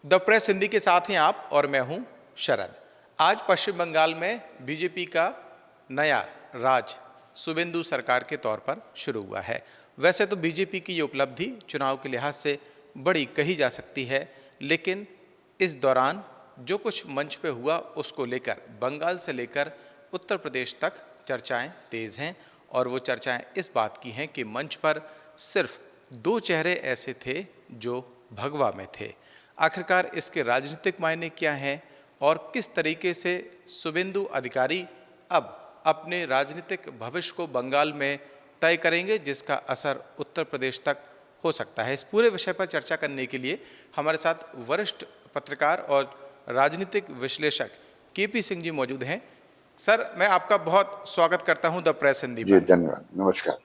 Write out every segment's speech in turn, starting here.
The press Hindi के साथ हैं आप और मैं हूं शरद। आज पश्चिम बंगाल में बीजेपी का नया राज शुभेंदु सरकार के तौर पर शुरू हुआ है। वैसे तो बीजेपी की ये उपलब्धि चुनाव के लिहाज से बड़ी कही जा सकती है, लेकिन इस दौरान जो कुछ मंच पे हुआ उसको लेकर बंगाल से लेकर उत्तर प्रदेश तक चर्चाएं तेज हैं। और वो चर्चाएं इस बात की हैं कि मंच पर सिर्फ दो चेहरे ऐसे थे जो भगवा में थे। आखिरकार इसके राजनीतिक मायने क्या हैं और किस तरीके से शुभेंदु अधिकारी अब अपने राजनीतिक भविष्य को बंगाल में तय करेंगे, जिसका असर उत्तर प्रदेश तक हो सकता है। इस पूरे विषय पर चर्चा करने के लिए हमारे साथ वरिष्ठ पत्रकार और राजनीतिक विश्लेषक केपी सिंह जी मौजूद हैं। सर, मैं आपका बहुत स्वागत करता हूं द प्रेस हिंदी जी, पर। धन्यवाद, नमस्कार।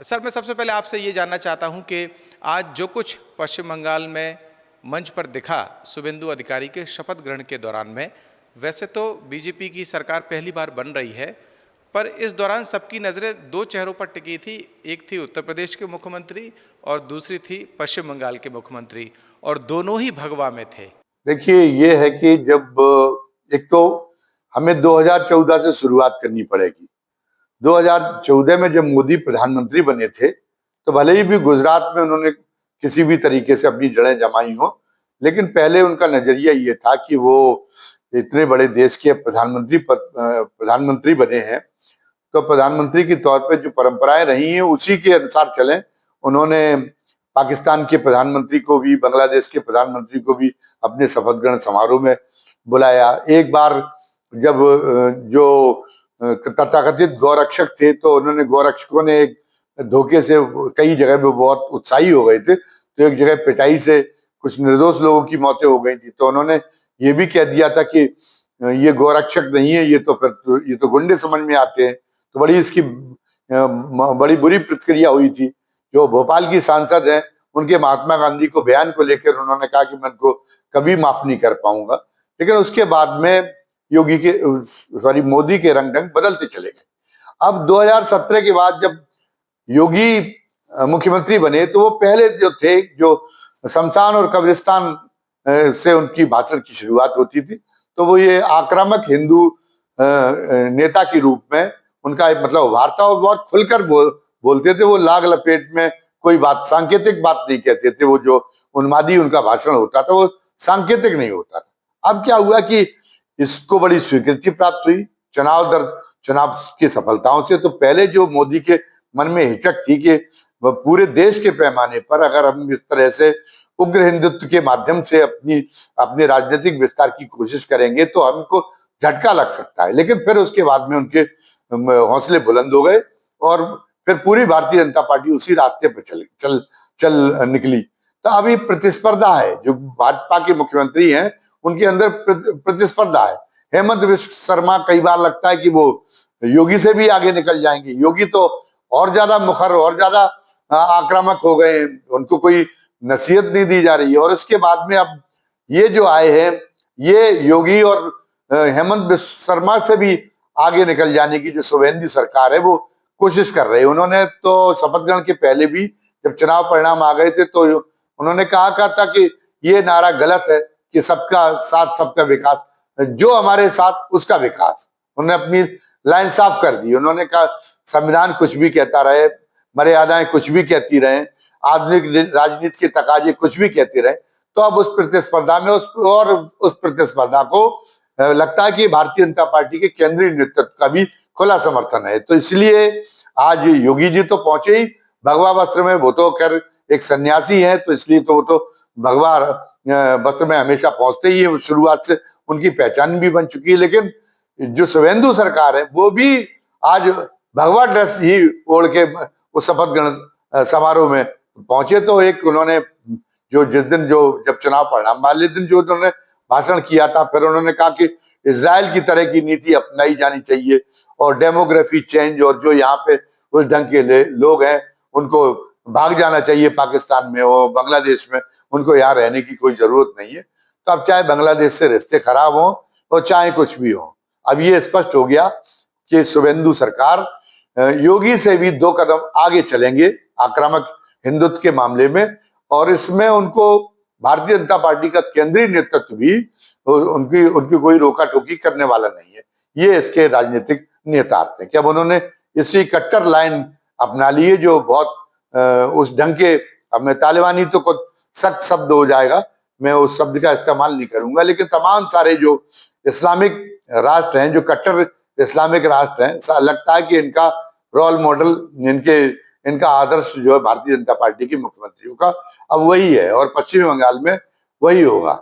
सर, मैं सबसे पहले आपसे ये जानना चाहता हूं कि आज जो कुछ पश्चिम बंगाल में मंच पर दिखा शुभेंदु अधिकारी के शपथ ग्रहण के दौरान में, वैसे तो बीजेपी की सरकार पहली बार बन रही है, पर इस दौरान सबकी नज़रें दो चेहरों पर टिकी थी। एक थी उत्तर प्रदेश के मुख्यमंत्री और दूसरी थी पश्चिम बंगाल के मुख्यमंत्री, और दोनों ही भगवा में थे। देखिए, ये है कि जब एक तो हमें 2014 से शुरुआत करनी पड़ेगी। 2014 में जब मोदी प्रधानमंत्री बने थे, तो भले ही भी गुजरात में उन्होंने किसी भी तरीके से अपनी जड़ें जमाई हो, लेकिन पहले उनका नजरिया ये था कि वो इतने बड़े देश के प्रधानमंत्री बने हैं, तो प्रधानमंत्री के तौर पे जो परंपराएं रही हैं उसी के अनुसार चलें। उन्होंने पाकिस्तान के प्रधानमंत्री को भी, बांग्लादेश के प्रधानमंत्री को भी अपने शपथ ग्रहण समारोह में बुलाया। एक बार जब जो तथाकथित गौरक्षक थे, तो उन्होंने गौरक्षकों ने एक धोखे से कई जगह पे बहुत उत्साही हो गए थे, तो एक जगह पिटाई से कुछ निर्दोष लोगों की मौतें हो गई थी, तो उन्होंने ये भी कह दिया था कि ये गौरक्षक नहीं है, ये तो गुंडे समझ में आते हैं। तो बड़ी बुरी प्रतिक्रिया हुई थी। जो भोपाल की सांसद हैं, उनके महात्मा गांधी को बयान को लेकर उन्होंने कहा कि मैं उनको कभी माफ नहीं कर पाऊंगा। लेकिन उसके बाद में मोदी के रंग बदलते चले गए। अब 2017 के बाद जब योगी मुख्यमंत्री बने, तो वो पहले जो थे, जो शमशान और कब्रिस्तान से उनकी भाषण की शुरुआत होती थी, तो वो ये आक्रामक हिंदू नेता के रूप में उनका मतलब उभारता, और बहुत खुलकर बोलते थे। वो लाग लपेट में कोई बात, सांकेतिक बात नहीं कहते थे। वो जो उन्मादी उनका भाषण होता था, वो सांकेतिक नहीं होता था। अब क्या हुआ कि इसको बड़ी स्वीकृति प्राप्त हुई चुनाव की सफलताओं से। तो पहले जो मोदी के मन में हिचक थी कि पूरे देश के पैमाने पर अगर हम इस तरह से उग्र हिंदुत्व के माध्यम से अपने राजनीतिक विस्तार की कोशिश करेंगे, तो हमको झटका लग सकता है। लेकिन फिर उसके बाद में उनके हौसले बुलंद हो गए, और फिर पूरी भारतीय जनता पार्टी उसी रास्ते पर चल निकली। तो अभी प्रतिस्पर्धा है। जो भाजपा के मुख्यमंत्री हैं, उनके अंदर प्रतिस्पर्धा है। हेमंत विश्व शर्मा कई बार लगता है कि वो योगी से भी आगे निकल जाएंगे। योगी तो और ज्यादा मुखर, और ज्यादा आक्रामक हो गए, उनको कोई नसीहत नहीं दी जा रही है। और उसके बाद में अब ये जो आए हैं, ये योगी और हेमंत विश्व शर्मा से भी आगे निकल जाने की जो शुभेंदु सरकार है, वो कोशिश कर रही है। उन्होंने तो शपथ ग्रहण के पहले भी, जब चुनाव परिणाम आ गए थे, तो उन्होंने कहा था कि ये नारा गलत है कि सबका साथ सबका विकास, जो हमारे साथ उसका विकास। उन्होंने अपनी लाइन साफ कर दी। उन्होंने कहा संविधान कुछ भी कहता रहे, मर्यादाएं कुछ भी कहती रहे, आधुनिक राजनीति के तकाजे कुछ भी कहते रहे। तो अब उस प्रतिस्पर्धा में उस प्रतिस्पर्धा को लगता है कि भारतीय जनता पार्टी के केंद्रीय नेतृत्व का भी खुला समर्थन है। तो इसलिए आज योगी जी तो पहुंचे ही भगवा वस्त्र में। वो तो खैर एक सन्यासी है, तो इसलिए तो वो तो भगवा वस्त्र में हमेशा पहुंचते ही है, शुरुआत से उनकी पहचान भी बन चुकी है। लेकिन जो शुभेंदु सरकार है, वो भी आज भगवा ड्रेस ही ओढ़ के उस शपथ ग्रहण समारोह में पहुंचे। तो एक उन्होंने जब चुनाव परिणाम वाले दिन जो उन्होंने भाषण किया था, फिर उन्होंने कहा कि इजराइल की तरह की नीति अपनाई जानी चाहिए, और डेमोग्राफी चेंज, और जो यहाँ पे उस ढंग के लोग हैं उनको भाग जाना चाहिए पाकिस्तान में, वो बांग्लादेश में, उनको यहाँ रहने की कोई जरूरत नहीं है। तो अब चाहे बांग्लादेश से रिश्ते खराब हों और चाहे कुछ भी हो, अब ये स्पष्ट हो गया कि शुभेंदु सरकार योगी से भी 2 कदम आगे चलेंगे आक्रामक हिंदुत्व के मामले में। और इसमें उनको भारतीय जनता पार्टी का केंद्रीय नेतृत्व भी उनकी उनकी कोई रोका टोकी करने वाला नहीं है। ये इसके राजनीतिक नेतार्थ हैं कि अब उन्होंने इसी कट्टर लाइन अपना ली है जो बहुत उस ढंग के, अब मैं तालिबानी तो कुछ सख्त शब्द हो जाएगा, मैं उस शब्द का इस्तेमाल नहीं करूंगा, लेकिन तमाम सारे जो इस्लामिक राष्ट्र हैं, जो कट्टर इस्लामिक राष्ट्र हैं, लगता है कि इनका रोल मॉडल, इनका आदर्श जो है भारतीय जनता पार्टी के मुख्यमंत्रियों का अब वही है और पश्चिम बंगाल में वही होगा।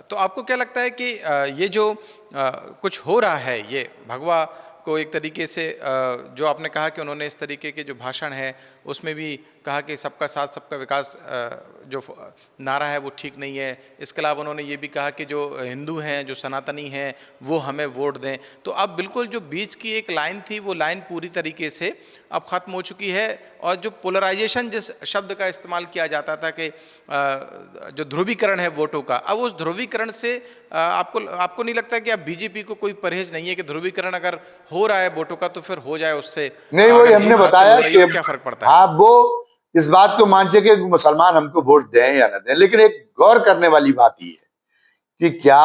तो आपको क्या लगता है कि ये जो कुछ हो रहा है, ये भगवा को एक तरीके से जो आपने कहा कि उन्होंने इस तरीके के जो भाषण है उसमें भी कहा कि सबका साथ सबका विकास जो नारा है वो ठीक नहीं है। इसके अलावा उन्होंने ये भी कहा कि जो हिंदू हैं, जो सनातनी हैं, वो हमें वोट दें। तो अब बिल्कुल जो बीच की एक लाइन थी वो लाइन पूरी तरीके से अब ख़त्म हो चुकी है। और जो पोलराइजेशन जिस शब्द का इस्तेमाल किया जाता था कि जो ध्रुवीकरण है वोटों का, अब उस ध्रुवीकरण से आपको नहीं लगता कि अब बीजेपी को कोई परहेज नहीं है कि ध्रुवीकरण अगर हो रहा है वोटों का तो फिर हो जाए उससे? नहीं, वही हमने बताया कि क्या फर्क पड़ता है? हाँ, वो इस बात को मानते कि मुसलमान हमको वोट दें या न दें, लेकिन एक गौर करने वाली बात ये है कि क्या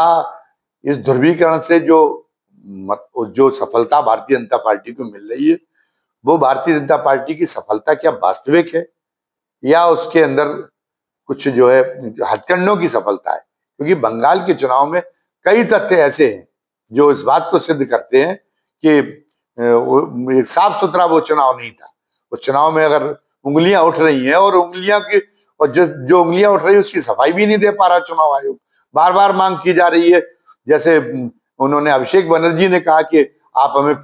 इस ध्रुवीकरण से जो सफलता भारतीय जनता पार्टी को मिल रही है, वो भारतीय जनता पार्टी की सफलता क्या वास्तविक है या उसके अंदर कुछ जो है हथकंडों की सफलता है? क्योंकि बंगाल के चुनाव में कई तथ्य ऐसे हैं जो इस बात को सिद्ध करते हैं कि एक साफ सुथरा वो चुनाव नहीं था। उस चुनाव में अगर उंगलियां उठ रही हैं और जो उंगलियां उठ रही है उसकी सफाई भी नहीं दे पा रहा चुनाव आयोग, बार बार मांग की जा रही है। जैसे उन्होंने अभिषेक बनर्जी ने कहा कि आप हमें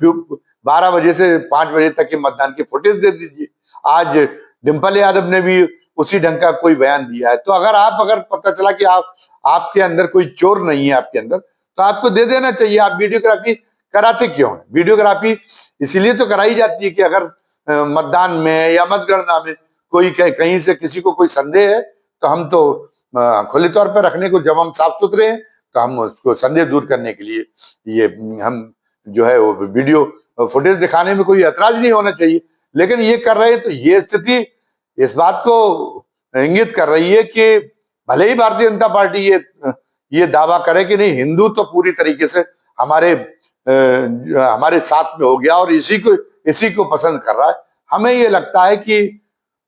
12 बजे से 5 बजे तक के मतदान की फुटेज दे दीजिए। आज डिम्पल यादव ने भी उसी ढंग का कोई बयान दिया है। तो अगर पता चला कि आपके अंदर कोई चोर नहीं है आपके अंदर, तो आपको दे देना चाहिए। आप वीडियोग्राफी कराते क्यों हैं? वीडियोग्राफी इसीलिए तो कराई जाती है कि अगर मतदान में या मतगणना में कोई कहीं से किसी को कोई संदेह है तो हम तो खुले तौर पर रखने को, जब हम साफ सुथरे हैं तो हम उसको संदेह दूर करने के लिए ये हम जो है वो वीडियो फुटेज दिखाने में कोई ऐतराज नहीं होना चाहिए। लेकिन ये कर रहे हैं तो ये स्थिति इस बात को इंगित कर रही है कि भले ही भारतीय जनता पार्टी ये दावा करे कि नहीं, हिंदू तो पूरी तरीके से हमारे साथ में हो गया और इसी को पसंद कर रहा है। हमें ये लगता है कि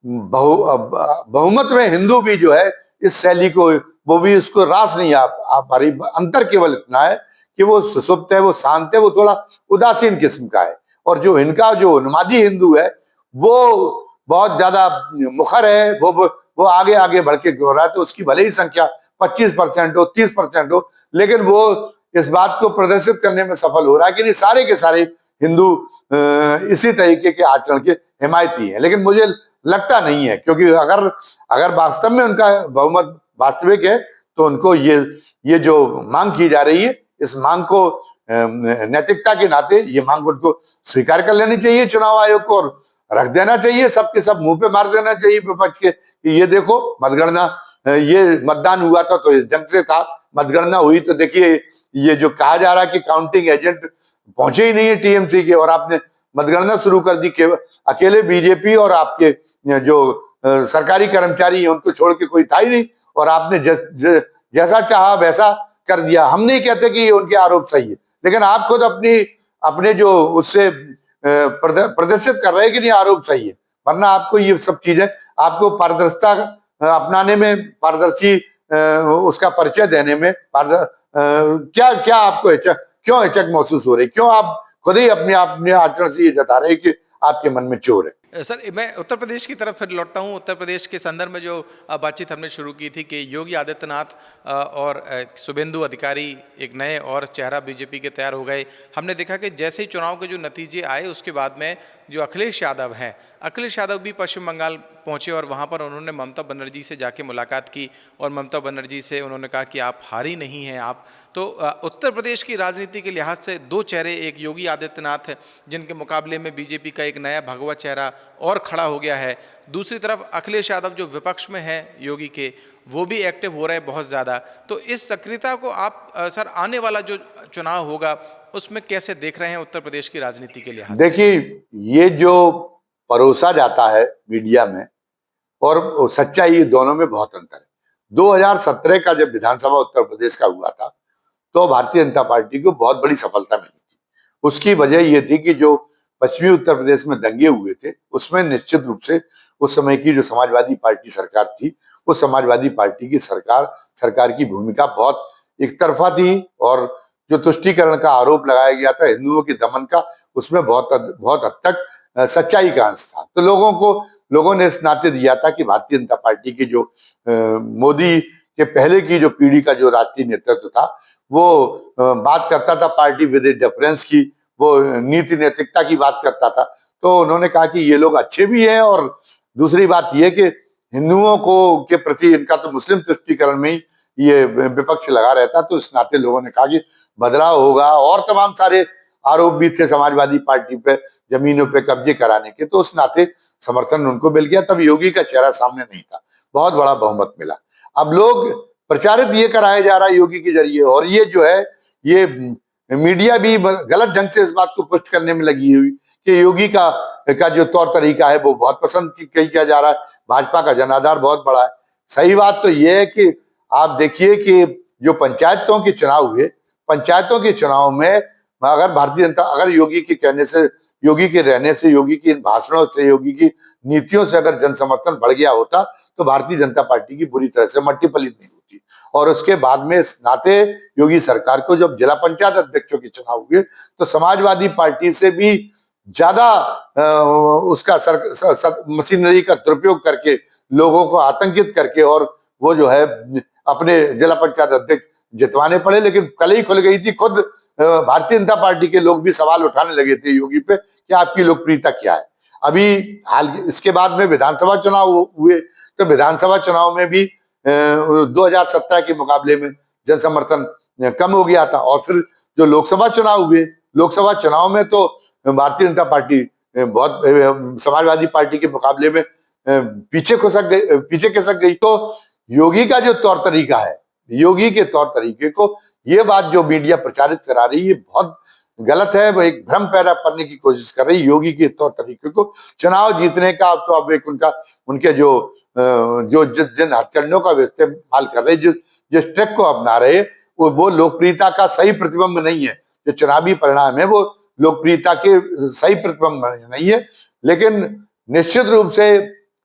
बहुमत में हिंदू भी जो है इस शैली को, वो भी इसको रास नहीं आ पा रही। अंतर केवल इतना है कि वो सुसुप्त है, वो शांत है, वो थोड़ा उदासीन किस्म का है। और जो इनका जो उन्मादी हिंदू है वो बहुत ज्यादा मुखर है, वो आगे आगे बढ़ के हो रहा है। तो उसकी भले ही संख्या 25% हो, 30% हो, लेकिन वो इस बात को प्रदर्शित करने में सफल हो रहा है कि नहीं, सारे के सारे हिंदू इसी तरीके के आचरण के हिमायती हैं। लेकिन मुझे लगता नहीं है, क्योंकि अगर वास्तव में उनका बहुमत वास्तविक है तो उनको ये जो मांग की जा रही है, इस मांग को नैतिकता के नाते ये मांग उनको स्वीकार कर लेनी चाहिए चुनाव आयोग को, और रख देना चाहिए, सबके सब मुंह पे मार देना चाहिए विपक्ष के कि ये देखो मतगणना, ये मतदान हुआ था तो इस ढंग से था, मतगणना हुई तो देखिए ये जो कहा जा रहा है कि काउंटिंग एजेंट पहुंचे ही नहीं है टीएमसी के, और आपने मतगणना शुरू कर दी केवल अकेले बीजेपी और आपके जो सरकारी कर्मचारी हैं उनको छोड़ के कोई था ही नहीं, और आपने जैसा चाहा वैसा कर दिया। हम नहीं कहते कि ये उनके आरोप सही है, लेकिन आप खुद अपने जो उससे प्रदर्शित कर रहे हैं कि नहीं आरोप सही है। वरना आपको ये सब चीजें, आपको पारदर्शिता अपनाने में, पारदर्शी उसका परिचय देने में क्या आपको क्यों हिचक महसूस हो रही? क्यों आप खुद ही अपने आचरण से ये जता रहे कि आपके मन में चोर है? सर, मैं उत्तर प्रदेश की तरफ फिर लौटता हूँ। उत्तर प्रदेश के संदर्भ में जो बातचीत हमने शुरू की थी कि योगी आदित्यनाथ और शुभेंदु अधिकारी एक नए और चेहरा बीजेपी के तैयार हो गए। हमने देखा कि जैसे ही चुनाव के जो नतीजे आए उसके बाद में जो अखिलेश यादव हैं, अखिलेश यादव भी पश्चिम बंगाल पहुंचे और वहां पर उन्होंने ममता बनर्जी से जाके मुलाकात की और ममता बनर्जी से उन्होंने कहा कि आप हारी नहीं हैं आप। तो उत्तर प्रदेश की राजनीति के लिहाज से दो चेहरे, एक योगी आदित्यनाथ है जिनके मुकाबले में बीजेपी का एक नया भगवा चेहरा और खड़ा हो गया है, दूसरी तरफ अखिलेश यादव जो विपक्ष में है योगी के, वो भी एक्टिव हो रहे हैं बहुत ज़्यादा। तो इस सक्रियता को आप सर आने वाला जो चुनाव होगा उसमें कैसे देख रहे हैं उत्तर प्रदेश की राजनीति के लिहाज से? देखिए, ये जो परोसा जाता है मीडिया में और सच्चाई, ये दोनों में बहुत अंतर है। 2017 का जब विधानसभा उत्तर प्रदेश का हुआ था तो भारतीय जनता पार्टी को बहुत बड़ी सफलता मिली थी। उसकी वजह ये थी कि जो पश्चिमी उत्तर प्रदेश में दंगे हुए थे उसमें निश्चित रूप से उस समय की जो समाजवादी पार्टी सरकार थी, उस समाजवादी पार्टी की सरकार की भूमिका बहुत एक तरफा थी, और जो तुष्टीकरण का आरोप लगाया गया था हिंदुओं के दमन का, उसमें बहुत हद तक सच्चाई का अंश था। तो लोगों ने इस नाते दिया था कि भारतीय जनता पार्टी की जो मोदी के पहले की जो पीढ़ी का जो राष्ट्रीय नेतृत्व था वो बात करता था पार्टी विद डिफरेंस की, वो नीति नैतिकता की बात करता था। तो उन्होंने कहा कि ये लोग अच्छे भी हैं, और दूसरी बात ये कि हिंदुओं को के प्रति इनका तो मुस्लिम तुष्टीकरण में ही ये विपक्ष लगा रहता। तो इस नाते लोगों ने कहा कि बदलाव होगा, और तमाम सारे आरोप भी थे समाजवादी पार्टी पे जमीनों पे कब्जे कराने के, तो उस नाते समर्थन उनको मिल गया। तब योगी का चेहरा सामने नहीं था, बहुत बड़ा बहुमत मिला। अब लोग प्रचारित ये कराया जा रहा है योगी के जरिए, और ये जो है ये मीडिया भी गलत ढंग से इस बात को पुष्ट करने में लगी हुई कि योगी का जो तौर तरीका है वो बहुत पसंद किया जा रहा है, भाजपा का जनाधार बहुत बड़ा है। सही बात तो ये है कि आप देखिए कि जो पंचायतों के चुनाव हुए, पंचायतों के चुनाव में अगर योगी के कहने से, योगी के रहने से, योगी के इन भाषणों से, योगी की नीतियों से अगर जन समर्थन बढ़ गया होता तो भारतीय जनता पार्टी की बुरी तरह से मट्टी पलीत नहीं होती। और उसके बाद में इस नाते योगी सरकार को जब जिला पंचायत अध्यक्षों के चुनाव हुए तो समाजवादी पार्टी से भी ज्यादा उसका मशीनरी का दुरुपयोग करके, लोगों को आतंकित करके, और वो जो है अपने जिला पंचायत अध्यक्ष जितवाने पड़े। लेकिन कल ही खुल गई थी, खुद भारतीय जनता पार्टी के लोग भी सवाल उठाने लगे थे योगी पे कि आपकी लोकप्रियता क्या है। अभी इसके बाद में विधानसभा चुनाव हुए तो विधानसभा चुनाव में भी 2017 के मुकाबले में जन समर्थन कम हो गया था। और फिर जो लोकसभा चुनाव हुए, लोकसभा चुनाव में तो भारतीय जनता पार्टी बहुत समाजवादी पार्टी के मुकाबले में पीछे खिसक गई। तो योगी का जो तौर तरीका है, योगी के तौर तरीके को ये बात जो मीडिया प्रचारित करा रही है बहुत गलत है। वो एक भ्रम पैदा करने की कोशिश कर रही है योगी के तौर तरीके को चुनाव जीतने का। तो अब एक उनके जो जिन हथकंडों का इस्तेमाल कर रहे, जिस ट्रिक को अपना रहे, वो लोकप्रियता का सही प्रतिबिंब नहीं है। जो चुनावी परिणाम है वो लोकप्रियता के सही प्रतिबिंब नहीं है। लेकिन निश्चित रूप से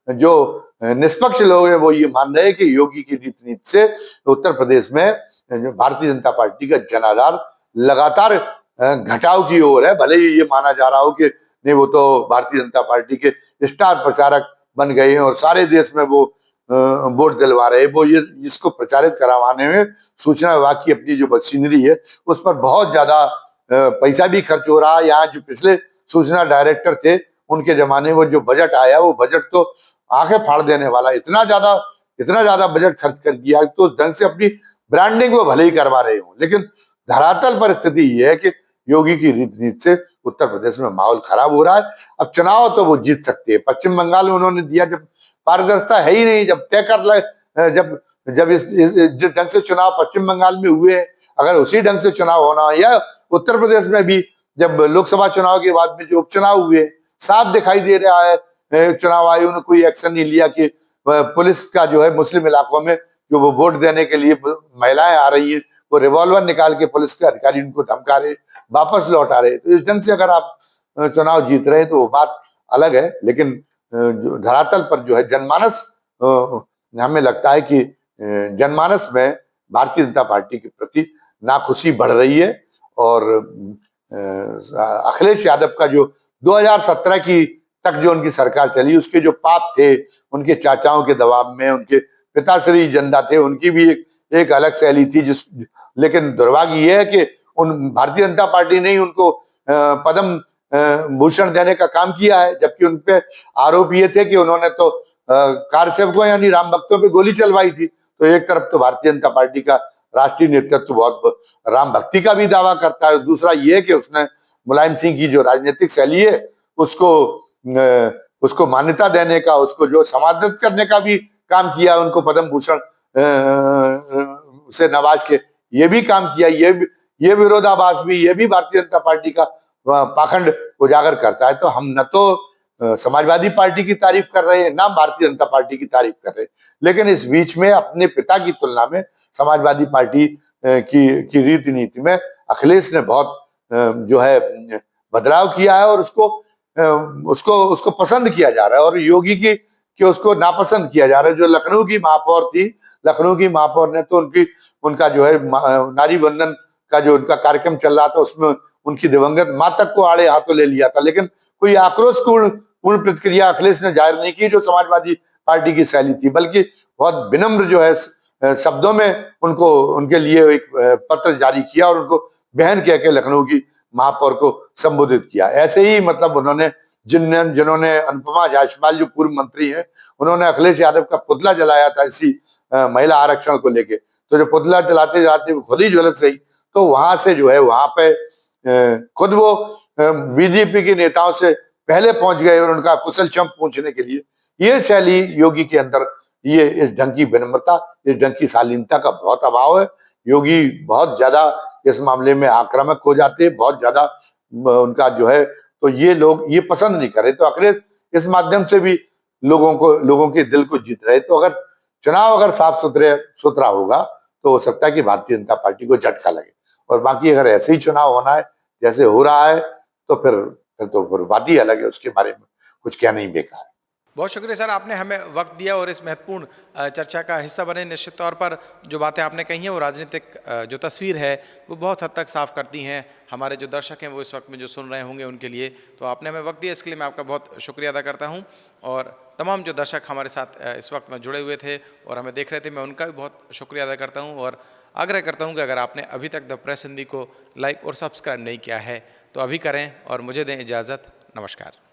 जो निष्पक्ष लोग हैं वो ये मान रहे हैं कि योगी की नीति से उत्तर प्रदेश में भारतीय जनता पार्टी का जनाधार लगातार घटाव की ओर है। भले ही ये माना जा रहा हो कि नहीं, वो तो भारतीय जनता पार्टी के स्टार प्रचारक बन गए हैं और सारे देश में वो वोट दिलवा रहे हैं। वो ये इसको प्रचारित करवाने में सूचना विभाग की अपनी जो मशीनरी है उस पर बहुत ज्यादा पैसा भी खर्च हो रहा है। यहाँ जो पिछले सूचना डायरेक्टर थे उनके जमाने में जो बजट आया, वो बजट तो आंखें फाड़ देने वाला, इतना ज्यादा बजट खर्च कर दिया। तो उस ढंग से अपनी ब्रांडिंग वो भले ही करवा रहे हो, लेकिन धरातल पर स्थिति ये है कि योगी की रीति से उत्तर प्रदेश में माहौल खराब हो रहा है। अब चुनाव तो वो जीत सकते हैं। पश्चिम बंगाल में उन्होंने दिया, जब पारदर्शिता है ही नहीं, जब तय कर जब जिस ढंग से चुनाव पश्चिम बंगाल में हुए, अगर उसी ढंग से चुनाव होना, या उत्तर प्रदेश में भी जब लोकसभा चुनाव के बाद में जो उपचुनाव हुए, साफ दिखाई दे रहा है चुनाव आयोग ने कोई एक्शन नहीं लिया कि पुलिस का जो है मुस्लिम इलाकों में जो वो वोट देने के लिए महिलाएं आ रही है, वो रिवॉल्वर निकाल के पुलिस के अधिकारी उनको धमका रहे, वापस लौटा रहे। तो इस ढंग से अगर आप चुनाव जीत रहे हैं तो वो बात अलग है। लेकिन जो धरातल पर जो है जनमानस, हमें लगता है कि जनमानस में भारतीय जनता पार्टी के प्रति नाखुशी बढ़ रही है। और अखिलेश यादव का जो 2017 की तक जो उनकी सरकार चली, उसके जो पाप थे, उनके चाचाओं के दबाव में, उनके पिताश्री जनता थे, उनकी भी एक अलग शैली थी। लेकिन दुर्भाग्य ये है कि उन भारतीय जनता पार्टी ने ही उनको पद्म भूषण देने का काम किया है, जबकि उनपे आरोप ये थे कि उन्होंने तो कारसेवकों यानी राम भक्तों पे गोली चलवाई थी। तो एक तरफ तो भारतीय जनता पार्टी का राष्ट्रीय नेतृत्व बहुत राम भक्ति का भी दावा करता है, दूसरा ये कि उसने मुलायम सिंह की जो राजनीतिक शैली है उसको मान्यता देने का, उसको जो समादृत करने का भी काम किया, उनको पद्म भूषण से नवाज के ये भी काम किया। ये विरोधाभास भी, ये भी भारतीय जनता पार्टी का पाखंड उजागर करता है। तो हम न तो समाजवादी पार्टी की तारीफ कर रहे हैं, ना भारतीय जनता पार्टी की तारीफ कर रहे हैं। लेकिन इस बीच में अपने पिता की तुलना में समाजवादी पार्टी की रीति नीति में अखिलेश ने बहुत जो है बदलाव किया है, और उसको पसंद किया जा रहा है, और योगी की उसको नापसंद किया जा रहा है। जो लखनऊ की महापौर थी, लखनऊ की महापौर ने तो उनका जो है नारी बंधन का जो उनका कार्यक्रम चल रहा था, उसमें उनकी दिवंगत मां तक को आड़े हाथों ले लिया था। लेकिन कोई आक्रोशपूर्ण प्रतिक्रिया अखिलेश ने जाहिर नहीं की, जो समाजवादी पार्टी की शैली थी, बल्कि बहुत विनम्र जो है शब्दों में उनके लिए एक पत्र जारी किया और उनको बहन कह के लखनऊ की महापौर को संबोधित किया। ऐसे ही मतलब उन्होंने जिन्होंने अनुपमा जायसवाल जो पूर्व मंत्री हैं, उन्होंने अखिलेश यादव का पुतला जलाया था इसी महिला आरक्षण को लेके। तो जो पुतला जलाते जलाते वो खुद ही झुलस गई, तो वहां से जो है वहां पे खुद वो बीजेपी के नेताओं से पहले पहुंच गए और उनका कुशल क्षम पूछने के लिए। ये शैली योगी के अंदर, ये इस ढंग की विनम्रता, इस ढंग की शालीनता का बहुत अभाव है। योगी बहुत ज्यादा इस मामले में आक्रामक हो जाते हैं, बहुत ज्यादा उनका जो है, तो ये लोग ये पसंद नहीं कर रहे। तो अखिलेश इस माध्यम से भी लोगों के दिल को जीत रहे। तो अगर चुनाव अगर साफ सुथरा होगा तो हो सकता है कि भारतीय जनता पार्टी को झटका लगे, और बाकी अगर ऐसे ही चुनाव होना है जैसे हो रहा है तो फिर बात ही अलग है, उसके बारे में कुछ कहना ही बेकार है। बहुत शुक्रिया सर, आपने हमें वक्त दिया और इस महत्वपूर्ण चर्चा का हिस्सा बने। निश्चित तौर पर जो बातें आपने कही हैं वो राजनीतिक जो तस्वीर है वो बहुत हद तक साफ करती हैं। हमारे जो दर्शक हैं वो इस वक्त में जो सुन रहे होंगे उनके लिए, तो आपने हमें वक्त दिया, इसके लिए मैं आपका बहुत शुक्रिया अदा करता हूं। और तमाम जो दर्शक हमारे साथ इस वक्त में जुड़े हुए थे और हमें देख रहे थे, मैं उनका भी बहुत शुक्रिया अदा करता हूँ। और आग्रह करता हूँ कि अगर आपने अभी तक द प्रेस हिंदी को लाइक और सब्सक्राइब नहीं किया है तो अभी करें, और मुझे दें इजाज़त। नमस्कार।